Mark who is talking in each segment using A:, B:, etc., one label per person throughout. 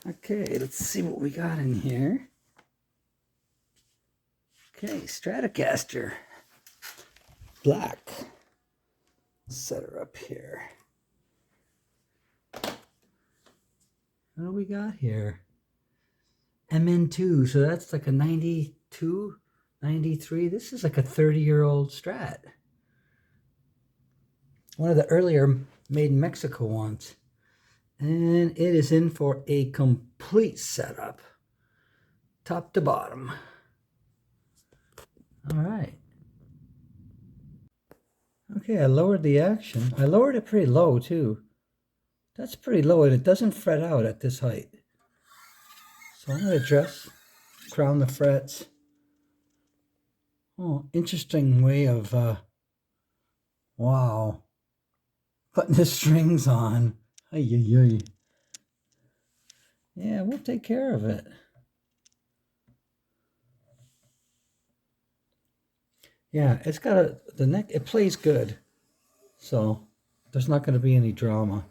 A: Okay, let's see what we got in here. Okay, Stratocaster. Black. Set her up here. What do we got here? MN2, so that's like a 92, 93. This is like a 30-year-old Strat. One of the earlier made in Mexico ones. And it is in for a complete setup. Top to bottom. All right. Okay, I lowered the action. I lowered it pretty low too. That's pretty low and it doesn't fret out at this height. So I'm going to crown the frets. Oh, interesting way of, wow, putting the strings on. Ay, ay, ay. Yeah, we'll take care of it. Yeah, it's got the neck, it plays good. So there's not going to be any drama.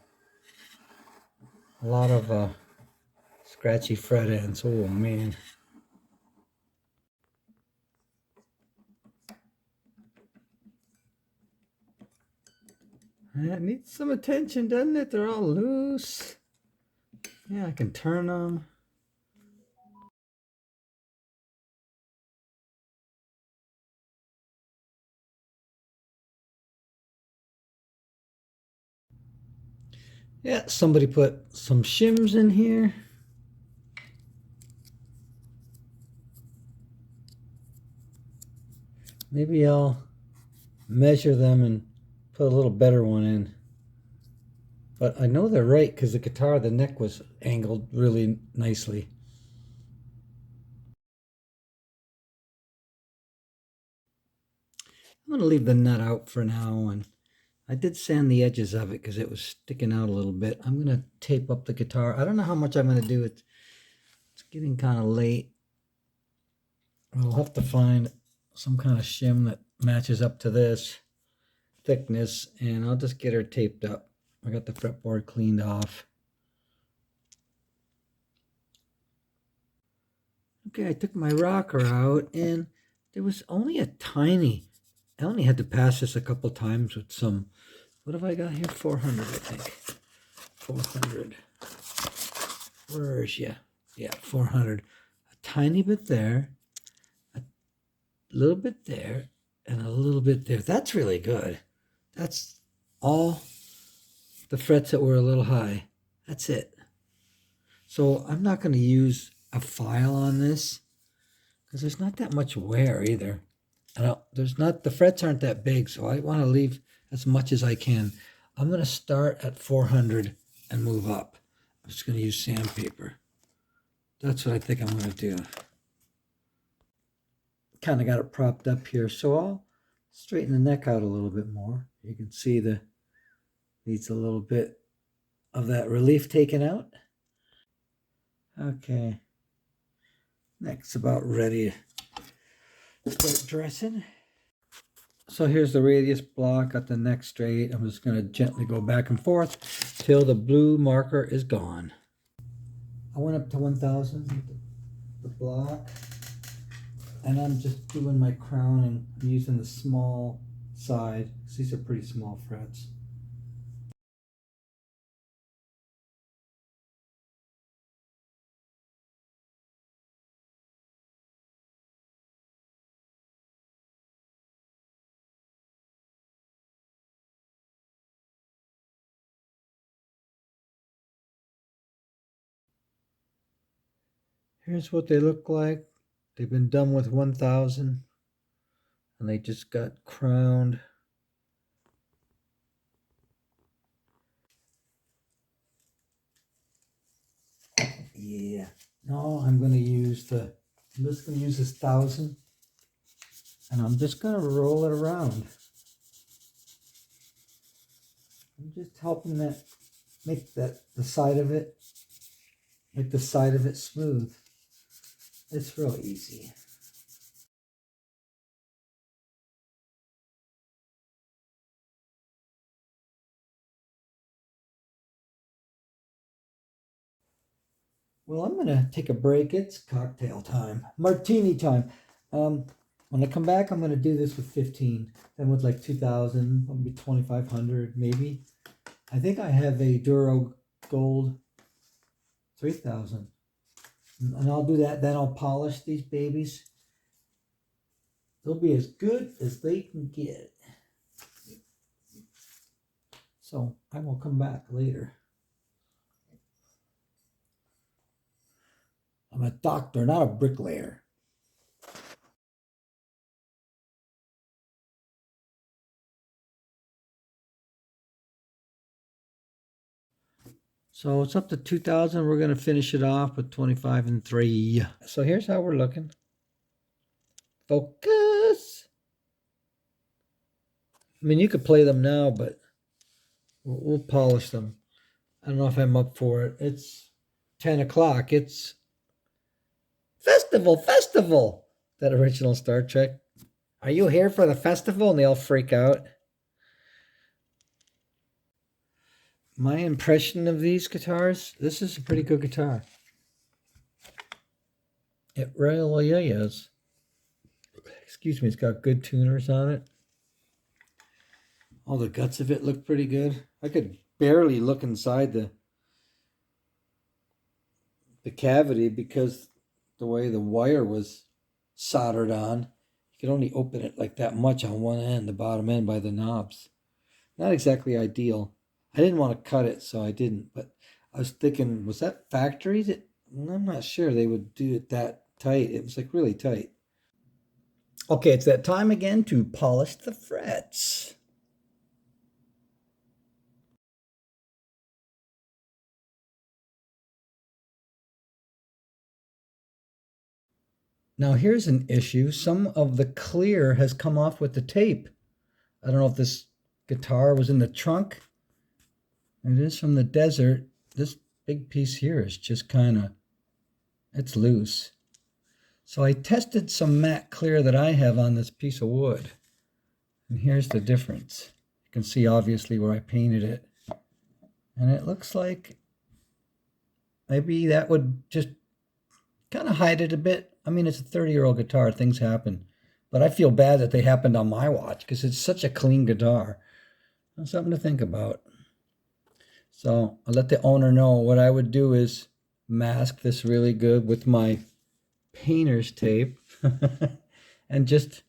A: A lot of scratchy fret ends. Oh, man. It needs some attention, doesn't it? They're all loose. Yeah, I can turn them. Yeah, somebody put some shims in here. Maybe I'll measure them and put a little better one in. But I know they're right because the guitar, the neck was angled really nicely. I'm going to leave the nut out for now, and I did sand the edges of it because it was sticking out a little bit. I'm going to tape up the guitar. I don't know how much I'm going to do. It's getting kind of late. I'll have to find some kind of shim that matches up to this thickness, and I'll just get her taped up. I got the fretboard cleaned off. Okay, I took my rocker out, and there was only a tiny, I only had to pass this a couple times with some, what have I got here? 400, I think. 400. Where is you? Yeah, 400. A tiny bit there, a little bit there, and a little bit there. That's really good. That's all the frets that were a little high. That's it. So I'm not going to use a file on this because there's not that much wear either. The frets aren't that big, so I want to leave as much as I can. I'm going to start at 400 and move up. I'm just going to use sandpaper. That's what I think I'm going to do. Kind of got it propped up here, so I'll straighten the neck out a little bit more. You can see needs a little bit of that relief taken out. Okay. Neck's about ready to start dressing. So here's the radius block, got the neck straight. I'm just going to gently go back and forth till the blue marker is gone. I went up to 1000 with the block, and I'm just doing my crowning. I'm using the small side because these are pretty small frets. Here's what they look like. They've been done with 1000 and they just got crowned. Yeah. No, I'm just going to use this 1000 and I'm just going to roll it around. I'm just helping make the side of it smooth. It's real easy. Well, I'm gonna take a break. It's cocktail time, martini time. When I come back, I'm gonna do this with 15. Then with like 2,000, maybe 2,500, maybe. I think I have a Duro Gold 3,000, and I'll do that. Then I'll polish these babies. They'll be as good as they can get. So I will come back later. I'm a doctor, not a bricklayer. So it's up to 2,000. We're going to finish it off with 25 and 3. So here's how we're looking. Focus. I mean, you could play them now, but we'll polish them. I don't know if I'm up for it. It's 10 o'clock. It's festival. That original Star Trek. Are you here for the festival? And they all freak out. My impression of these guitars, this is a pretty good guitar. It really is. Excuse me, it's got good tuners on it. All the guts of it look pretty good. I could barely look inside the cavity because the way the wire was soldered on. You could only open it like that much on one end, the bottom end by the knobs. Not exactly ideal. I didn't want to cut it, so I didn't. But I was thinking, was that factory? I'm not sure they would do it that tight. It was like really tight. Okay, it's that time again to polish the frets. Now here's an issue. Some of the clear has come off with the tape. I don't know if this guitar was in the trunk. It is from the desert. This big piece here is just it's loose. So I tested some matte clear that I have on this piece of wood. And here's the difference. You can see obviously where I painted it. And it looks like maybe that would just kind of hide it a bit. I mean, it's a 30-year-old guitar. Things happen. But I feel bad that they happened on my watch because it's such a clean guitar. That's something to think about. So I'll let the owner know what I would do is mask this really good with my painter's tape and just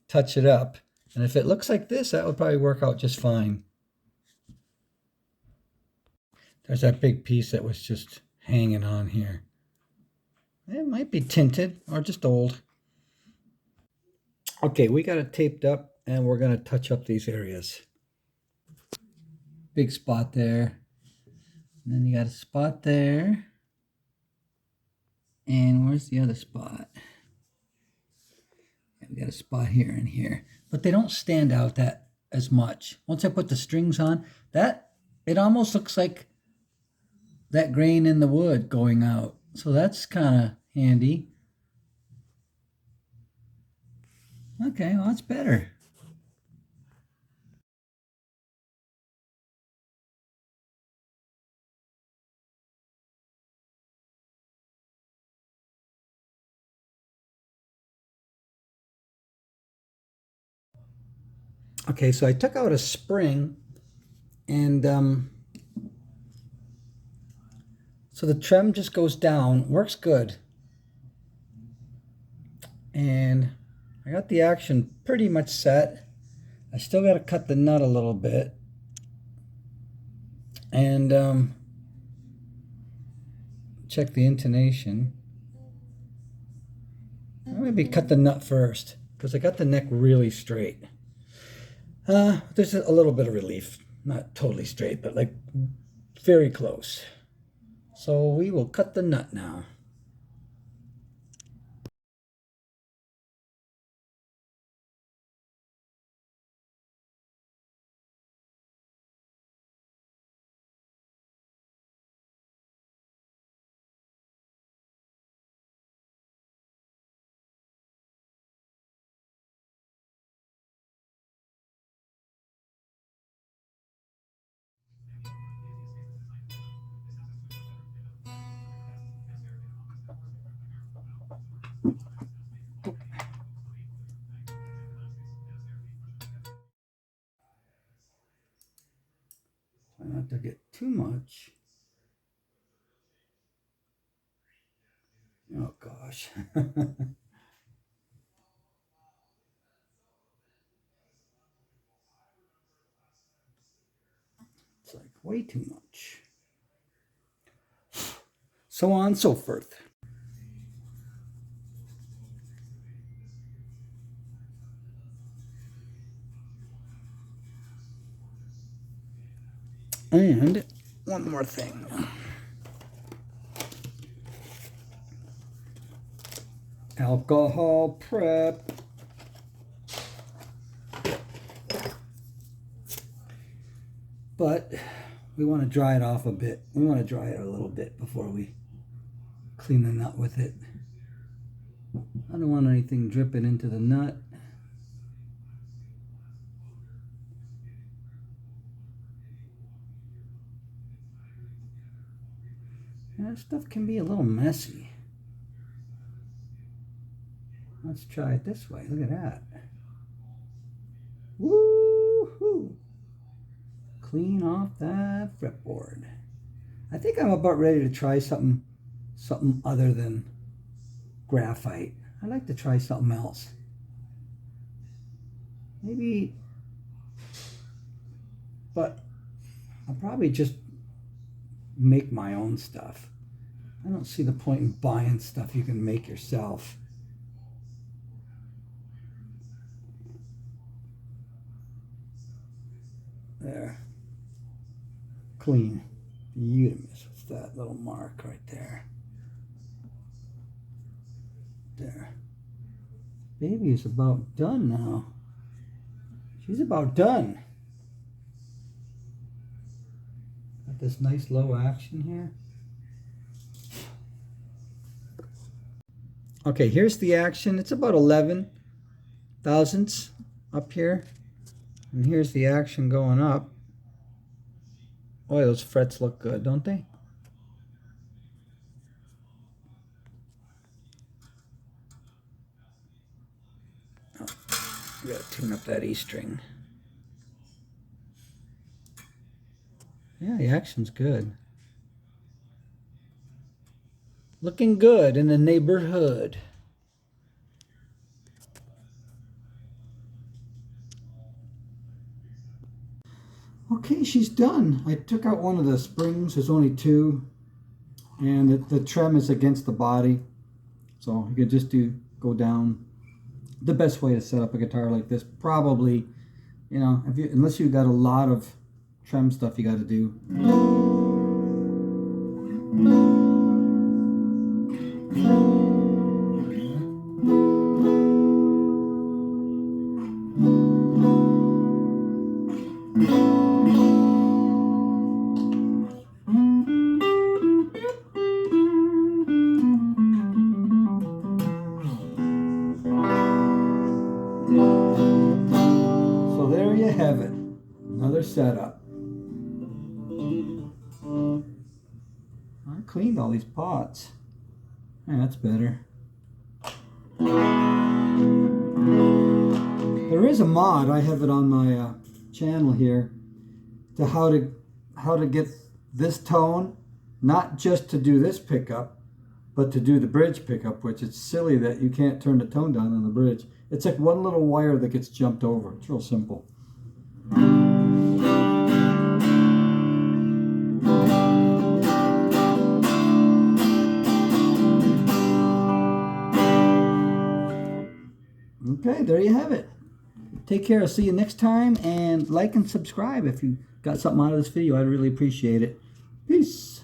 A: touch it up. And if it looks like this, that would probably work out just fine. There's that big piece that was just hanging on here. It might be tinted or just old. Okay, we got it taped up and we're going to touch up these areas. Big spot there. And then you got a spot there. And where's the other spot? We got a spot here and here. But they don't stand out that as much. Once I put the strings on, it almost looks like that grain in the wood going out. So that's kind of handy. Okay, well, that's better. Okay, so I took out a spring and so the trem just goes down, works good. And I got the action pretty much set. I still got to cut the nut a little bit. And check the intonation. Maybe cut the nut first because I got the neck really straight. There's a little bit of relief. Not totally straight, but like very close. So we will cut the nut now. Try not to get too much. Oh gosh. It's like way too much. So on and so forth. And one more thing. Alcohol prep. But we want to dry it off a bit. We want to dry it a little bit before we clean the nut with it. I don't want anything dripping into the nut. That stuff can be a little messy. Let's try it this way. Look at that. Woo-hoo! Clean off that fretboard. I think I'm about ready to try something other than graphite. I'd like to try something else. Maybe, but I'll probably just make my own stuff. I don't see the point in buying stuff you can make yourself. There. Clean. Beautiful. What's that little mark right there? There. Baby is about done now. She's about done. Got this nice low action here. Okay, here's the action. It's about 11 thousandths up here. And here's the action going up. Boy, those frets look good, don't they? Oh, we gotta tune up that E string. Yeah, the action's good. Looking good in the neighborhood. Okay, she's done. I took out one of the springs. There's only two. And the trem is against the body. So you could just go down. The best way to set up a guitar like this, probably, you know, unless you've got a lot of trem stuff you got to do. So there you have it, another setup. I cleaned all these pots. Yeah, that's better. There is a mod, I have it on my channel here, to how to get this tone, not just to do this pickup, but to do the bridge pickup, which it's silly that you can't turn the tone down on the bridge. It's like one little wire that gets jumped over. It's real simple. Okay, there you have it. Take care. I'll see you next time, and like and subscribe if you got something out of this video. I'd really appreciate it. Peace.